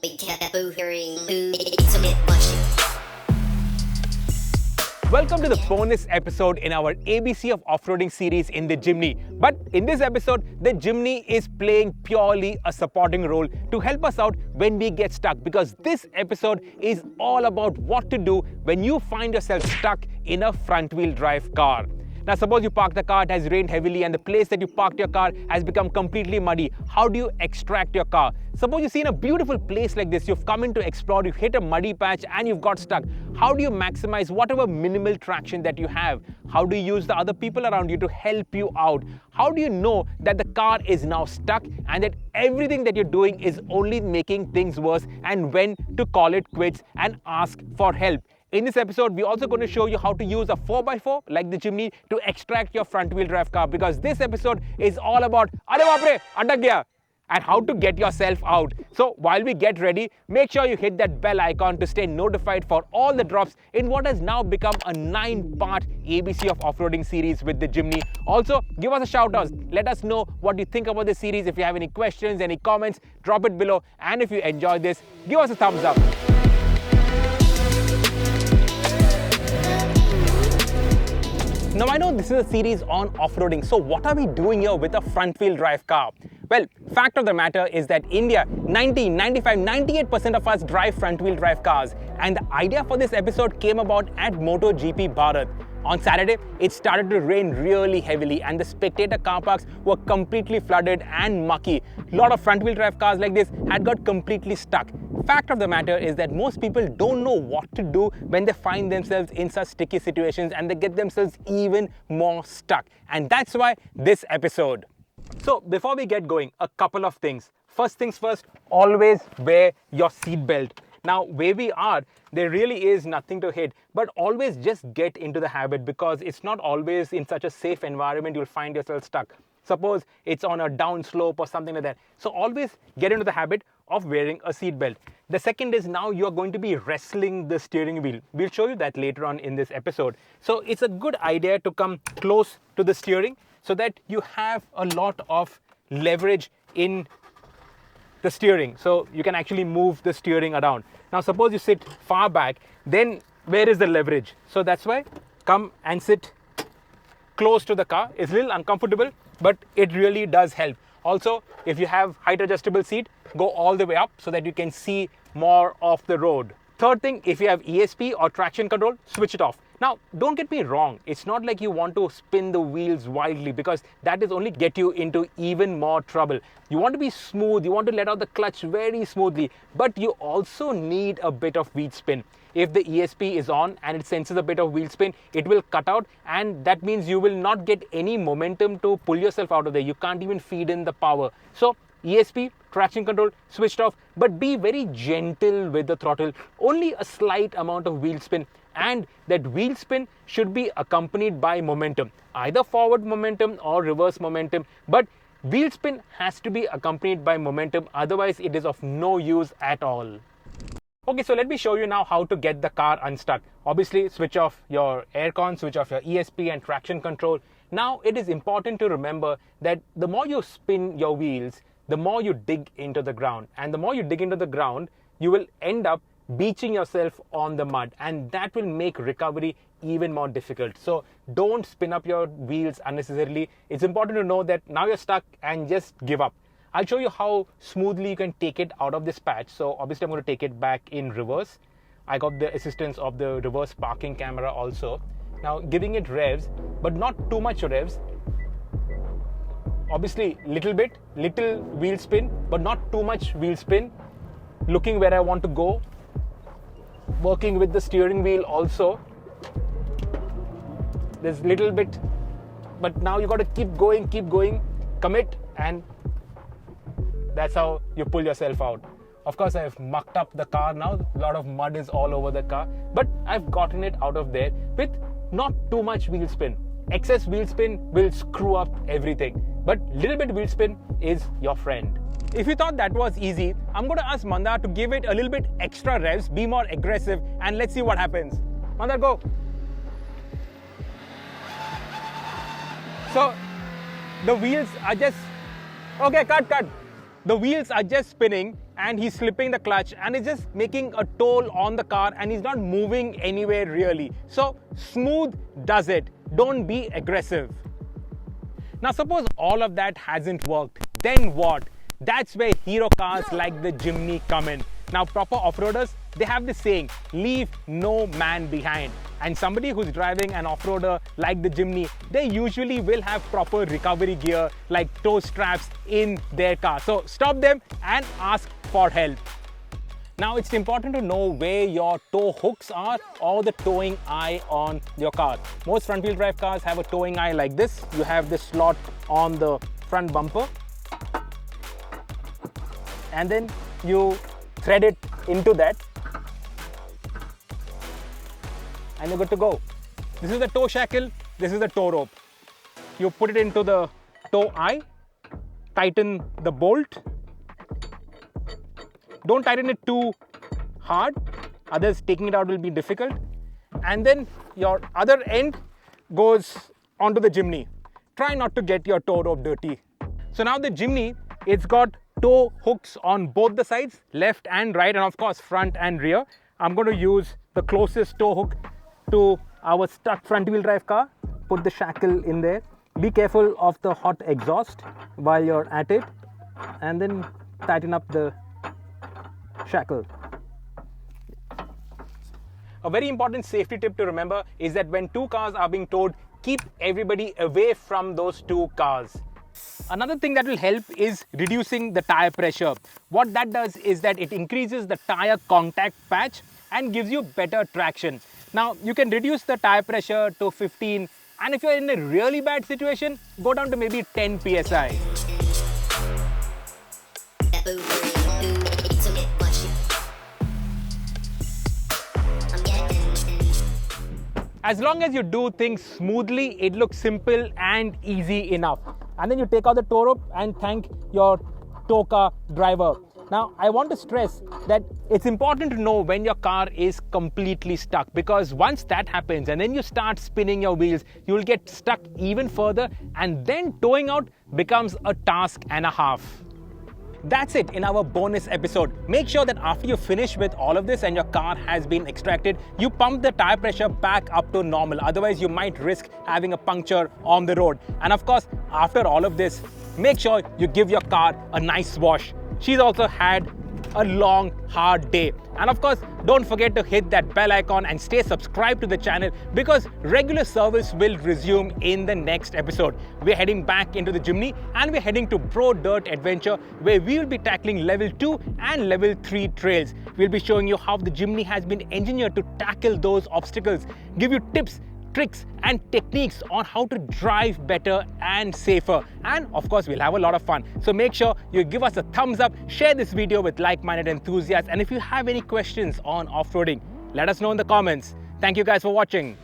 Big taboo hearing. It's a bit mushy. Welcome to the bonus episode in our ABC of Off-Roading series in the Jimny. But in this episode, the Jimny is playing purely a supporting role to help us out when we get stuck, because this episode is all about what to do when you find yourself stuck in a front-wheel drive car. Now, suppose you park the car, it has rained heavily, and the place that you parked your car has become completely muddy. How do you extract your car? Suppose you've seen a beautiful place like this, you've come in to explore, you've hit a muddy patch, and you've got stuck. How do you maximize whatever minimal traction that you have? How do you use the other people around you to help you out? How do you know that the car is now stuck and that everything that you're doing is only making things worse, and when to call it quits and ask for help? In this episode, we're also going to show you how to use a 4x4 like the Jimny to extract your front-wheel drive car, because this episode is all about "Arey baap re, atak gaya," and how to get yourself out. So while we get ready, make sure you hit that bell icon to stay notified for all the drops in what has now become a 9-part ABC of Off-Roading series with the Jimny. Also, give us a shout out. Let us know what you think about this series. If you have any questions, any comments, drop it below. And if you enjoyed this, give us a thumbs up. Now, I know this is a series on off-roading, so what are we doing here with a front-wheel drive car? Well, fact of the matter is that India, 90, 95, 98% of us drive front-wheel drive cars. And the idea for this episode came about at MotoGP Bharat. On Saturday, it started to rain really heavily and the spectator car parks were completely flooded and mucky. A lot of front-wheel drive cars like this had got completely stuck. Fact of the matter is that most people don't know what to do when they find themselves in such sticky situations, and they get themselves even more stuck. And that's why this episode. So before we get going, a couple of things. First things first, always wear your seatbelt. Now, where we are, there really is nothing to hit, but always just get into the habit, because it's not always in such a safe environment you'll find yourself stuck. Suppose it's on a down slope or something like that. So always get into the habit of wearing a seatbelt. The second is, now you're going to be wrestling the steering wheel. We'll show you that later on in this episode. So it's a good idea to come close to the steering so that you have a lot of leverage in the steering. So you can actually move the steering around. Now, suppose you sit far back, then where is the leverage? So that's why come and sit close to the car. It's a little uncomfortable, but it really does help. Also, if you have height adjustable seat, go all the way up so that you can see more of the road. Third thing, if you have ESP or traction control, switch it off. Now, don't get me wrong. It's not like you want to spin the wheels wildly, because that is only get you into even more trouble. You want to be smooth. You want to let out the clutch very smoothly, but you also need a bit of wheel spin. If the ESP is on and it senses a bit of wheel spin, it will cut out, and that means you will not get any momentum to pull yourself out of there. You can't even feed in the power. So ESP, traction control, switched off, but be very gentle with the throttle. Only a slight amount of wheel spin, and that wheel spin should be accompanied by momentum, either forward momentum or reverse momentum, but wheel spin has to be accompanied by momentum, otherwise it is of no use at all. Okay, so let me show you now how to get the car unstuck. Obviously, switch off your aircon, switch off your ESP and traction control. Now, it is important to remember that the more you spin your wheels, the more you dig into the ground. And the more you dig into the ground, you will end up beaching yourself on the mud, and that will make recovery even more difficult. So don't spin up your wheels unnecessarily. It's important to know that now you're stuck and just give up. I'll show you how smoothly you can take it out of this patch. So obviously I'm going to take it back in reverse. I got the assistance of the reverse parking camera also. Now giving it revs, but not too much revs. Obviously little wheel spin, but not too much wheel spin. Looking where I want to go. Working with the steering wheel also. There's little bit, but now you got to keep going, commit, and that's how you pull yourself out. Of course, I've mucked up the car now. A lot of mud is all over the car, but I've gotten it out of there with not too much wheel spin. Excess wheel spin will screw up everything, but little bit wheel spin is your friend. If you thought that was easy, I'm going to ask Mandar to give it a little bit extra revs, be more aggressive, and let's see what happens. Mandar, go. So the wheels are just, okay, cut. the wheels are just spinning and he's slipping the clutch and it's just making a toll on the car and he's not moving anywhere really. So smooth does it. Don't be aggressive. Now suppose all of that hasn't worked, then what? That's where hero cars like the Jimny come in. Now proper off-roaders, they have this saying, leave no man behind. And somebody who's driving an off-roader like the Jimny, they usually will have proper recovery gear like tow straps in their car. So stop them and ask for help. Now it's important to know where your tow hooks are or the towing eye on your car. Most front-wheel drive cars have a towing eye like this. You have this slot on the front bumper and then you thread it into that and you're good to go. This is the tow shackle, this is the tow rope. You put it into the tow eye, tighten the bolt. Don't tighten it too hard, otherwise taking it out will be difficult. And then your other end goes onto the Jimny. Try not to get your tow rope dirty. So now the Jimny, it's got tow hooks on both the sides, left and right, and of course front and rear. I'm going to use the closest tow hook to our stuck front wheel drive car. Put the shackle in there. Be careful of the hot exhaust while you're at it, and then tighten up the shackle. A very important safety tip to remember is that when two cars are being towed, keep everybody away from those two cars. Another thing that will help is reducing the tire pressure. What that does is that it increases the tire contact patch and gives you better traction. Now you can reduce the tire pressure to 15, and if you're in a really bad situation, go down to maybe 10 psi. As long as you do things smoothly, it looks simple and easy enough. And then you take out the tow rope and thank your tow car driver. Now, I want to stress that it's important to know when your car is completely stuck, because once that happens and then you start spinning your wheels, you'll get stuck even further, and then towing out becomes a task and a half. That's it in our bonus episode. Make sure that after you finish with all of this and your car has been extracted, you pump the tire pressure back up to normal. Otherwise, you might risk having a puncture on the road. And of course, after all of this, make sure you give your car a nice wash. She's also had a long, hard day. And of course, don't forget to hit that bell icon and stay subscribed to the channel, because regular service will resume in the next episode. We're heading back into the Jimny and we're heading to Pro Dirt Adventure, where we will be tackling level 2 and level 3 trails. We'll be showing you how the Jimny has been engineered to tackle those obstacles, give you tips, tricks and techniques on how to drive better and safer. And of course, we'll have a lot of fun. So make sure you give us a thumbs up, share this video with like-minded enthusiasts, and if you have any questions on off-roading, let us know in the comments. Thank you guys for watching.